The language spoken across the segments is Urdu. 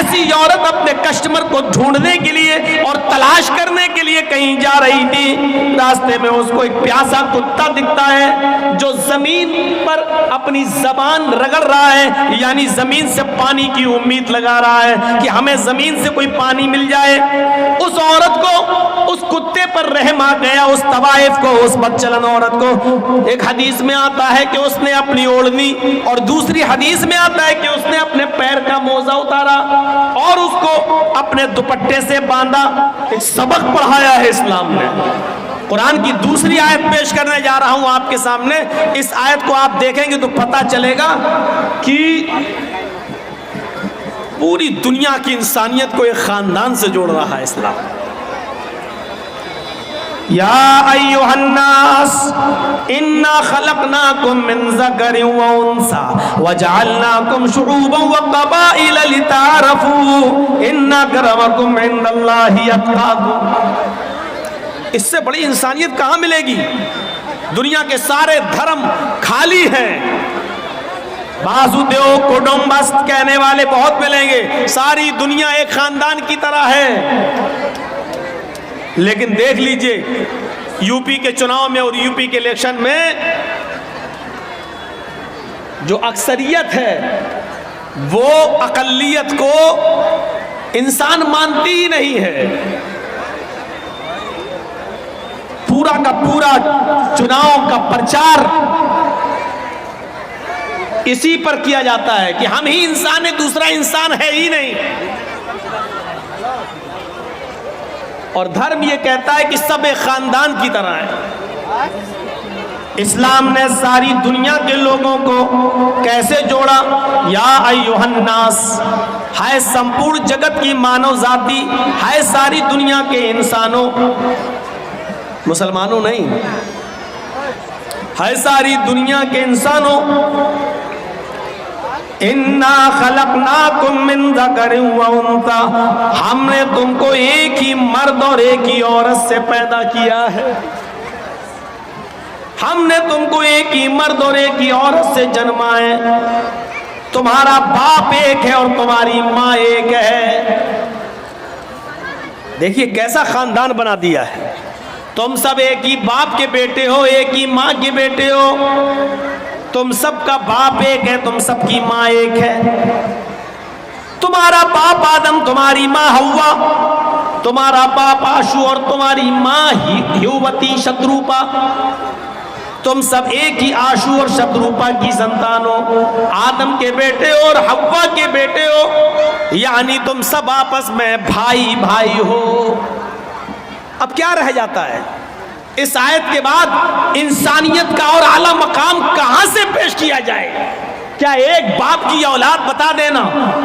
ایسی عورت اپنے کسٹمر کو ڈھونڈنے کے لیے اور تلاش کرنے کے لیے کہیں جا رہی تھی، راستے میں اس کو ایک پیاسا کتا دکھتا ہے جو زمین پر اپنی زبان رگڑ رہا ہے، یعنی زمین سے پانی کی امید لگا رہا ہے کہ ہمیں زمین سے کوئی پانی مل جائے۔ اس عورت کو اس کتے پر رحم آ گیا، اس طوائف کو، اس بدچلن عورت کو۔ ایک حدیث میں آتا ہے کہ اس نے اپنی اوڑھنی، اور دوسری حدیث میں آتا ہے کہ اس نے اپنے پیر کا موزہ اتارا اور اس کو اپنے دوپٹے سے باندھا۔ ایک سبق پڑھایا ہے اسلام نے۔ قرآن کی دوسری آیت پیش کرنے جا رہا ہوں آپ کے سامنے۔ اس آیت کو آپ دیکھیں گے تو پتہ چلے گا کہ پوری دنیا کی انسانیت کو ایک خاندان سے جوڑ رہا ہے اسلام۔ یا ایھا الناس انا خلقناکم من ذکر و انثی وجعلناکم شعوبا وقبائل لتعارفوا ان اکرمکم عند اللہ اتقاکم۔ اس سے بڑی انسانیت کہاں ملے گی؟ دنیا کے سارے دھرم خالی ہیں، باسودیو کٹمبس کہنے والے بہت ملیں گے، ساری دنیا ایک خاندان کی طرح ہے۔ لیکن دیکھ لیجئے یو پی کے چناؤ میں اور یو پی کے الیکشن میں جو اکثریت ہے وہ اقلیت کو انسان مانتی ہی نہیں ہے۔ پورا کا پورا چناؤ کا پرچار اسی پر کیا جاتا ہے کہ ہم ہی انسان ہیں، دوسرا انسان ہے ہی نہیں۔ اور دھرم یہ کہتا ہے کہ سب ایک خاندان کی طرح ہے۔ اسلام نے ساری دنیا کے لوگوں کو کیسے جوڑا؟ یا ایھا الناس، ہے سمپورن جگت کی مانو ذاتی، ہے ساری دنیا کے انسانوں، مسلمانوں نہیں، ہے ساری دنیا کے انسانوں۔ انا خلقناکم من ذکر و انثی، ہم نے تم کو ایک ہی مرد اور ایک ہی عورت سے پیدا کیا ہے۔ ہم نے تم کو ایک ہی مرد اور ایک ہی عورت سے جنما ہے۔ تمہارا باپ ایک ہے اور تمہاری ماں ایک ہے۔ دیکھیے کیسا خاندان بنا دیا ہے۔ تم سب ایک ہی باپ کے بیٹے ہو، ایک ہی ماں کے بیٹے ہو، تم سب کا باپ ایک ہے، تم سب کی ماں ایک ہے۔ تمہارا باپ آدم، تمہاری ماں حوا، تمہارا باپ آشو اور تمہاری ماں یووتی شتروپا، تم سب ایک ہی آشو اور شتروپا کی سنتان ہو، آدم کے بیٹے ہو اور حوا کے بیٹے ہو، یعنی تم سب آپس میں بھائی بھائی ہو۔ اب کیا رہ جاتا ہے؟ اس آیت کے بعد انسانیت کا اور اعلیٰ مقام کہاں سے پیش کیا جائے؟ کیا ایک باپ کی اولاد بتا دینا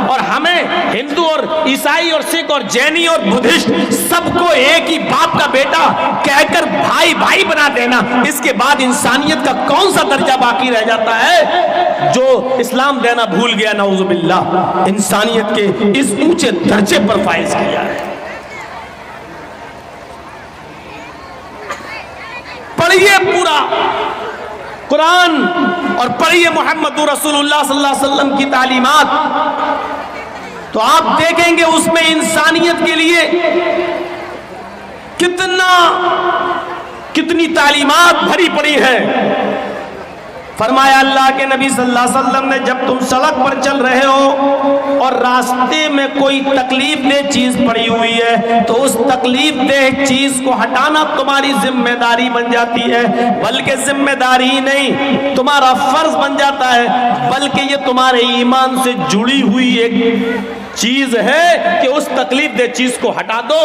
اور ہمیں ہندو اور عیسائی اور سکھ اور جینی اور بدھسٹ سب کو ایک ہی باپ کا بیٹا کہہ کر بھائی بھائی بنا دینا، اس کے بعد انسانیت کا کون سا درجہ باقی رہ جاتا ہے جو اسلام دینا بھول گیا؟ نعوذ باللہ، انسانیت کے اس اونچے درجے پر فائز کیا ہے۔ پڑھیے پورا قرآن اور پڑھیے محمد رسول اللہ صلی اللہ علیہ وسلم کی تعلیمات، تو آپ دیکھیں گے اس میں انسانیت کے لیے کتنی تعلیمات بھری پڑی ہے۔ فرمایا اللہ کے نبی صلی اللہ علیہ وسلم نے، جب تم سڑک پر چل رہے ہو اور راستے میں کوئی تکلیف دہ چیز پڑی ہوئی ہے تو اس تکلیف دہ چیز کو ہٹانا تمہاری ذمہ داری بن جاتی ہے، بلکہ ذمہ داری ہی نہیں تمہارا فرض بن جاتا ہے، بلکہ یہ تمہارے ایمان سے جڑی ہوئی ایک چیز ہے کہ اس تکلیف دہ چیز کو ہٹا دو۔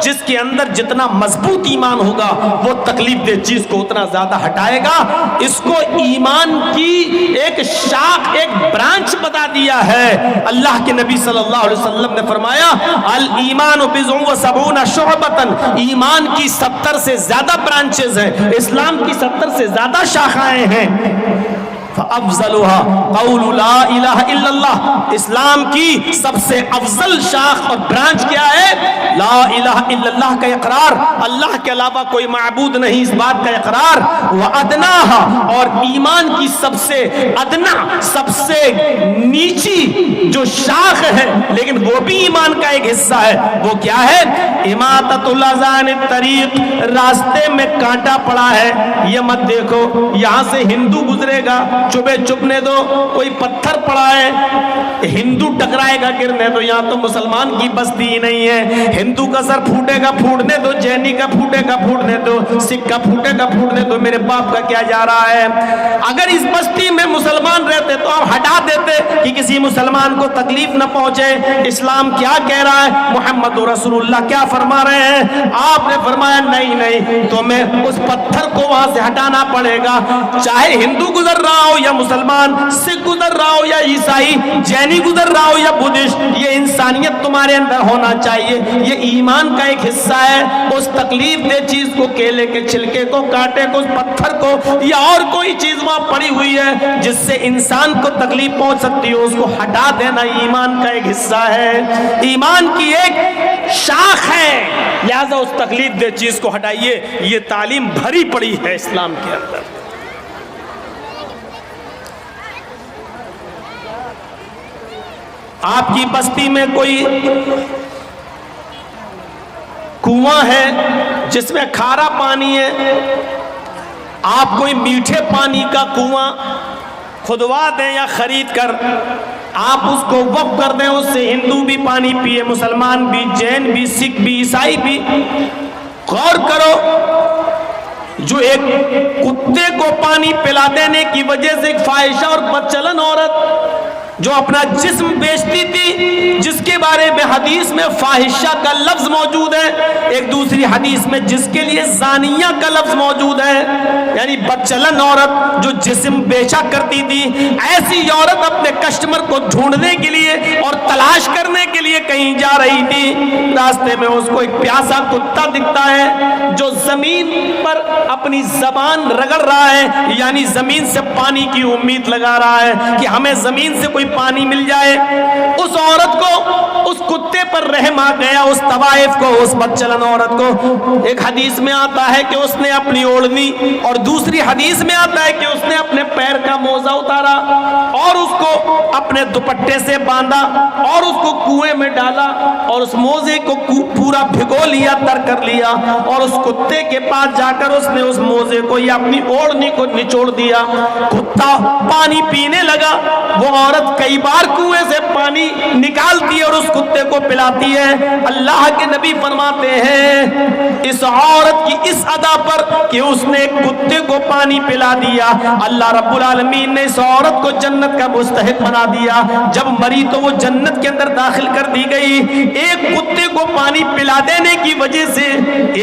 جس کے اندر جتنا مضبوط ایمان ہوگا وہ تکلیف دہ چیز کو اتنا زیادہ ہٹائے گا۔ اس کو ایمان کی ایک شاخ، ایک برانچ بتا دیا ہے۔ اللہ کے نبی صلی اللہ علیہ وسلم نے فرمایا الایمان بضع و سبعون شعبۃ، ایمان کی 70 سے زیادہ برانچز ہیں، اسلام کی 70 سے زیادہ شاخائیں ہیں۔ فَأَفْضَلُهَا قَوْلُ لَا إِلَهَ إِلَّا اللَّهِ، اسلام کی سب سے افضل شاخ اور برانچ کیا ہے؟ لا الہ الا اللہ کا اقرار، اللہ کے علاوہ کوئی معبود نہیں اس بات کا اقرار۔ وَأَدْنَاهَا، اور ایمان کی سب سے ادنا، سب سے نیچی جو شاخ ہے لیکن وہ بھی ایمان کا ایک حصہ ہے، وہ کیا ہے؟ اماطۃ الاذى عن الطریق، راستے میں کانٹا پڑا ہے، یہ مت دیکھو یہاں سے ہندو گزرے گا چبے چپنے دو، کوئی پتھر پڑا ہے ہندو ٹکرائے گا گرنے دو، یہاں تو مسلمان کی بستی ہی نہیں ہے، ہندو کا سر پھوٹے گا پھوٹنے دو، جینی کا پھوٹے گا پھوٹنے دو، سکھ کا پھوٹے گا پھوٹنے دو، میرے باپ کا کیا جا رہا ہے؟ اگر اس بستی میں مسلمان رہتے تو آپ ہٹا دیتے کہ کسی مسلمان کو تکلیف نہ پہنچے۔ اسلام کیا کہہ رہا ہے؟ محمد رسول اللہ کیا فرما رہے ہیں؟ آپ نے فرمایا نہیں نہیں، تمہیں اس پتھر کو وہاں سے ہٹانا پڑے گا، چاہے ہندو گزر رہا ہو یا مسلمان، سکھ گزر رہا ہو یا عیسائی، جینی گزر رہا ہو یا بدھسٹ، یہ انسانیت تمہارے اندر ہونا چاہیے، یہ ایمان کا ایک حصہ ہے۔ اس تکلیف دہ چیز کو، کیلے کے چھلکے کو، کانٹے کو، اس پتھر کو یا اور کوئی چیز وہاں پڑی ہوئی ہے جس سے انسان کو تکلیف پہنچ سکتی ہو، اس کو ہٹا دینا ایمان کا ایک حصہ ہے، ایمان کی ایک شاخ ہے، لہذا اس تکلیف دہ چیز کو ہٹائیے۔ یہ تعلیم بھری پڑی ہے اسلام کے اندر۔ آپ کی بستی میں کوئی کنواں ہے جس میں کھارا پانی ہے، آپ کوئی میٹھے پانی کا کنواں کھدوا دیں یا خرید کر آپ اس کو وقف کر دیں، اس سے ہندو بھی پانی پیے، مسلمان بھی، جین بھی، سکھ بھی، عیسائی بھی۔ غور کرو، جو ایک کتے کو پانی پلا دینے کی وجہ سے ایک فاحشہ اور بدچلن عورت جو اپنا جسم بیچتی تھی، جس کے بارے میں حدیث میں فاحشہ کا لفظ موجود ہے، ایک دوسری حدیث میں جس کے لیے زانیہ کا لفظ موجود ہے، یعنی بدچلن عورت جو جسم بیچا کرتی تھی، ایسی عورت اپنے کسٹمر کو ڈھونڈنے کے لیے اور تلاش کرنے کے لیے کہیں جا رہی تھی، راستے میں اس کو ایک پیاسا کتا دکھتا ہے جو زمین پر اپنی زبان رگڑ رہا ہے، یعنی زمین سے پانی کی امید لگا رہا ہے کہ ہمیں زمین سے کوئی پانی مل جائے۔ اس عورت کو، اس کتے پر رحم آ گیا، اس طوائف کو، اس بدچلن عورت کو۔ ایک حدیث میں آتا ہے کہ اس نے اپنی اوڑھنی، اور دوسری حدیث میں آتا ہے کہ اس نے اپنے پیر کا موزہ اتارا اور اس کو اپنے دوپٹے سے باندھا اور اس کو کنویں میں ڈالا اور اس موزے کو پورا بھگو لیا، تر کر لیا، اور اس کتے کے پاس جا کر اس نے اس موزے کو یا اپنی اوڑھنی کو نچوڑ دیا۔ کتا پانی پینے لگا، وہ عورت کئی بار کنویں سے پانی نکالتی ہے اور اس کتے کو پلاتی ہے۔ اللہ کے نبی فرماتے ہیں اس عورت کی اس ادا پر کہ اس نے ایک کتے کو پانی پلا دیا، اللہ رب العالمین نے اس عورت کو جنت کا مستحق بنا دیا۔ جب مری تو وہ جنت کے اندر داخل کر دی گئی۔ ایک کتے کو پانی پلا دینے کی وجہ سے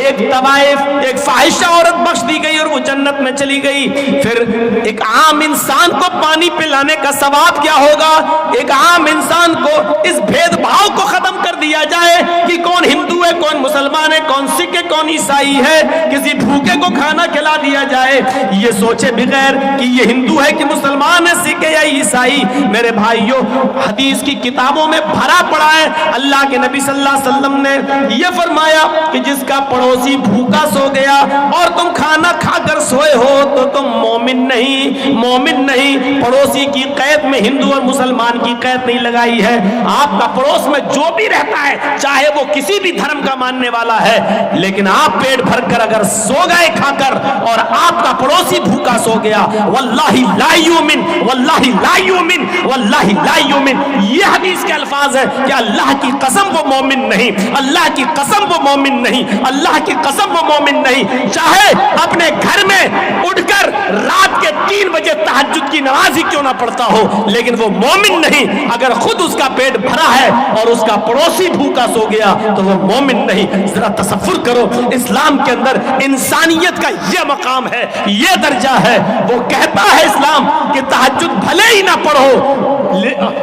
ایک طوائف، ایک فاحشہ عورت بخش دی گئی اور وہ جنت میں چلی گئی۔ پھر ایک عام انسان کو پانی پلانے کا ثواب کیا ہوگا؟ ایک عام انسان کو اس بھید بھاؤ کو ختم کر دیا جائے کہ کون ہندو ہے، کون مسلمان ہے، کون سکھ ہے، کون عیسائی ہے، کسی بھوکے کو کھانا کھلا دیا جائے، یہ سوچے بغیر کہ یہ ہندو ہے کہ مسلمان ہے، سکھ ہے یا عیسائی۔ میرے بھائیوں، حدیث کی کتابوں میں بھرا پڑا ہے، اللہ کے نبی صلی اللہ علیہ وسلم نے یہ فرمایا کہ جس کا پڑوسی بھوکا سو گیا اور تم کھانا کھا کر سوئے ہو تو تم مومن نہیں، مومن نہیں۔ پڑوسی کی قید میں ہندو اور مسلمان کی قید نہیں لگائی ہے۔ آپ کا پڑوس میں جو بھی رہتا ہے، چاہے وہ کسی بھی دھرم کا ماننے والا ہے، لیکن آپ پیٹ بھر کر اگر سو گئے کھا کر اور آپ کا پڑوسی بھوکا سو گیا، واللہ لا یؤمن، واللہ لا یؤمن، واللہ لا یؤمن، یہ حدیث کے الفاظ ہے کہ اللہ کی قسم وہ مومن نہیں، اللہ کی قسم وہ مومن نہیں، اللہ کی قسم وہ مومن نہیں۔ چاہے اپنے گھر میں اٹھ کر رات کے 3 بجے تہجد کی نماز ہی کیوں نہ پڑھتا ہو، لیکن وہ مومن نہیں۔ اگر خود اس کا پیٹ بھرا ہے اور اس کا پڑوسی بھوکا سو گیا تو وہ مومن نہیں۔ ذرا تصور کرو، اسلام کے اندر انسانیت کا یہ مقام ہے، یہ درجہ ہے۔ وہ کہتا ہے اسلام کہ تہجد بھلے ہی نہ پڑھو،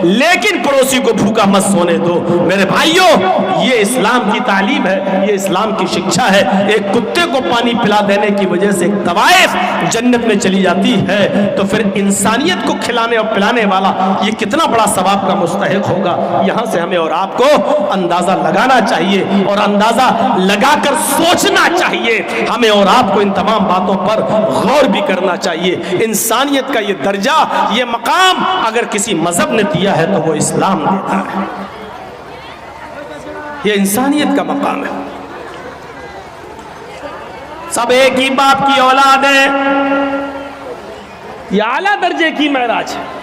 لیکن پڑوسی کو بھوکا مت سونے دو۔ میرے بھائیوں، یہ اسلام کی تعلیم ہے، یہ اسلام کی شکشا ہے۔ ایک کتے کو پانی پلا دینے کی وجہ سے ایک طوائف جنت میں چلی جاتی ہے، تو پھر انسانیت کو کھلانے اور پلانے والا یہ کتنا بڑا ثواب کا مستحق ہوگا۔ یہاں سے ہمیں اور آپ کو اندازہ لگانا چاہیے اور اندازہ لگا کر سوچنا چاہیے۔ ہمیں اور آپ کو ان تمام باتوں پر غور بھی کرنا چاہیے۔ انسانیت کا یہ درجہ، یہ مقام اگر کسی مذہب نے دیا ہے تو وہ اسلام دیتا ہے۔ یہ انسانیت کا مقام ہے۔ سب ایک ہی باپ کی اولاد ہے، یہ اعلیٰ درجے کی معراج ہے۔